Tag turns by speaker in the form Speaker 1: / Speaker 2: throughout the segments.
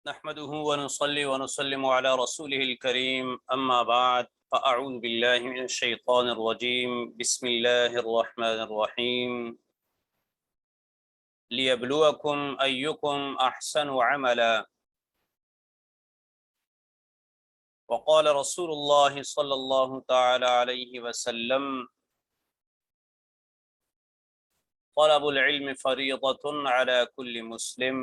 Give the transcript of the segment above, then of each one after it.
Speaker 1: نحمده ونصلي ونسلم على رسوله الكريم أما بعد فأعوذ بالله من الشيطان الرجيم بسم الله الرحمن الرحيم ليبلوكم أيكم أحسن عملا وقال رسول الله صلى الله تعالى عليه وسلم طلب العلم فريضة على كل مسلم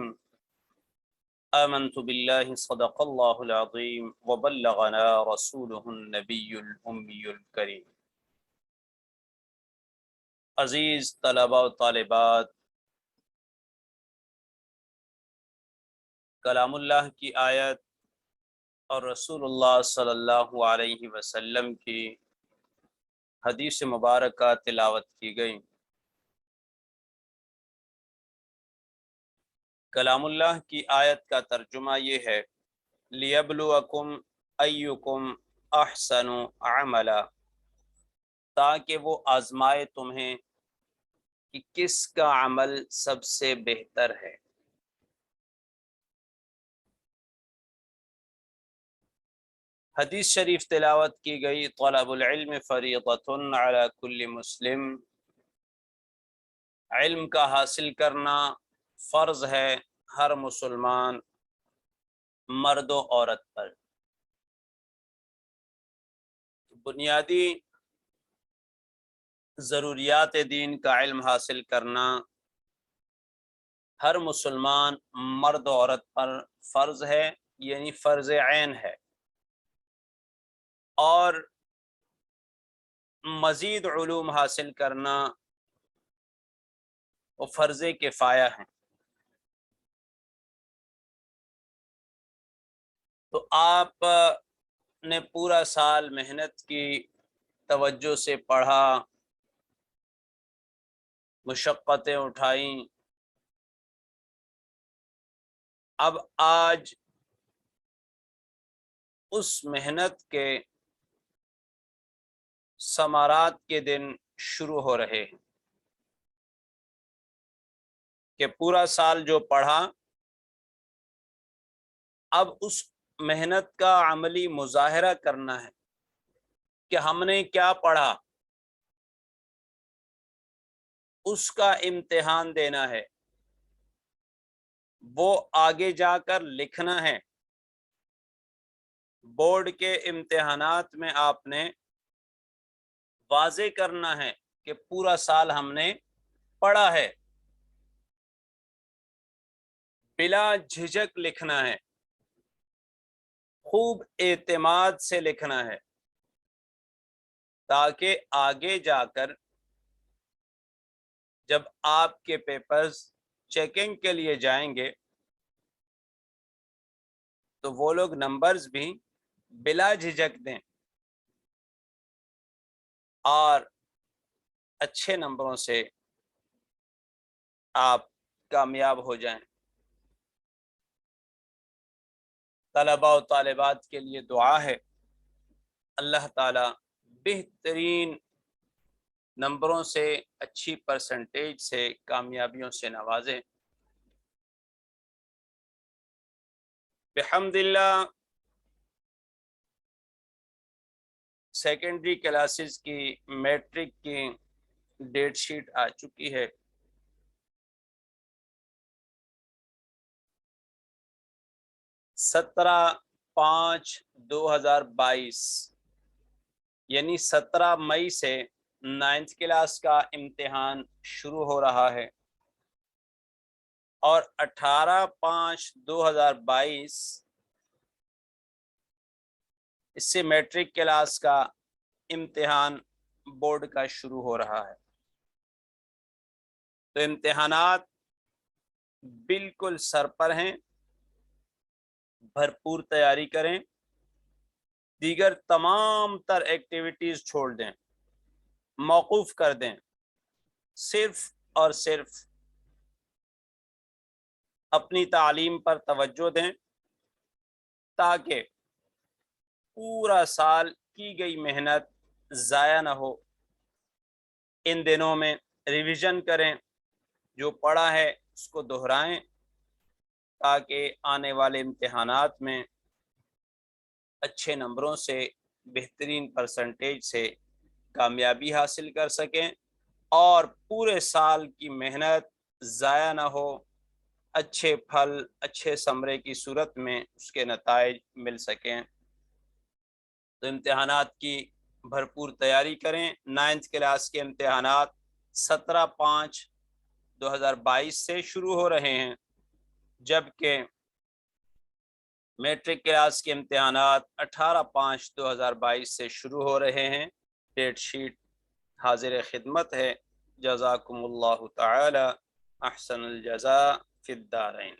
Speaker 1: آمنت بالله صدق الله العظيم وبلغنا رسوله النبي الأمي الكريم۔ عزیز طلباء و طالبات، کلام اللہ کی آیت اور رسول اللہ صلی اللہ علیہ وسلم کی حدیث مبارکہ تلاوت کی گئی۔ کلام اللہ کی آیت کا ترجمہ یہ ہے لیبلوکم ایکم احسن عملا، تاکہ وہ آزمائے تمہیں کہ کس کا عمل سب سے بہتر ہے۔ حدیث شریف تلاوت کی گئی، طلب العلم فریضۃ علی کل مسلم، علم کا حاصل کرنا فرض ہے ہر مسلمان مرد و عورت پر۔ بنیادی ضروریات دین کا علم حاصل کرنا ہر مسلمان مرد و عورت پر فرض ہے، یعنی فرض عین ہے، اور مزید علوم حاصل کرنا وہ فرض کفایہ ہیں۔ تو آپ نے پورا سال محنت کی، توجہ سے پڑھا، مشقتیں اٹھائیں، اب آج اس محنت کے ثمرات کے دن شروع ہو رہے ہیں کہ پورا سال جو پڑھا، اب اس محنت کا عملی مظاہرہ کرنا ہے کہ ہم نے کیا پڑھا، اس کا امتحان دینا ہے، وہ آگے جا کر لکھنا ہے۔ بورڈ کے امتحانات میں آپ نے واضح کرنا ہے کہ پورا سال ہم نے پڑھا ہے، بلا جھجک لکھنا ہے، خوب اعتماد سے لکھنا ہے، تاکہ آگے جا کر جب آپ کے پیپرز چیکنگ کے لیے جائیں گے تو وہ لوگ نمبرز بھی بلا جھجک دیں اور اچھے نمبروں سے آپ کامیاب ہو جائیں۔ طلباء و طالبات کے لیے دعا ہے، اللہ تعالی بہترین نمبروں سے، اچھی پرسنٹیج سے، کامیابیوں سے نوازے۔ بحمد اللہ سیکنڈری کلاسز کی میٹرک کی ڈیٹ شیٹ آ چکی ہے۔ 17/5/2022 یعنی 17 مئی سے 9th کلاس کا امتحان شروع ہو رہا ہے، اور 18/5/2022 اس سے میٹرک کلاس کا امتحان بورڈ کا شروع ہو رہا ہے۔ تو امتحانات بالکل سر پر ہیں، بھرپور تیاری کریں، دیگر تمام تر ایکٹیویٹیز چھوڑ دیں، موقوف کر دیں، صرف اور صرف اپنی تعلیم پر توجہ دیں، تاکہ پورا سال کی گئی محنت ضائع نہ ہو۔ ان دنوں میں ریویژن کریں، جو پڑھا ہے اس کو دہرائیں، تاکہ آنے والے امتحانات میں اچھے نمبروں سے بہترین پرسنٹیج سے کامیابی حاصل کر سکیں اور پورے سال کی محنت ضائع نہ ہو، اچھے پھل اچھے ثمرے کی صورت میں اس کے نتائج مل سکیں۔ تو امتحانات کی بھرپور تیاری کریں۔ 9th کلاس کے امتحانات 17/5/2022 سے شروع ہو رہے ہیں، جبکہ میٹرک کلاس کے امتحانات 18/5/2022 سے شروع ہو رہے ہیں۔ ڈیٹ شیٹ حاضر خدمت ہے۔ جزاکم اللہ تعالی احسن الجزاء فی الدارین۔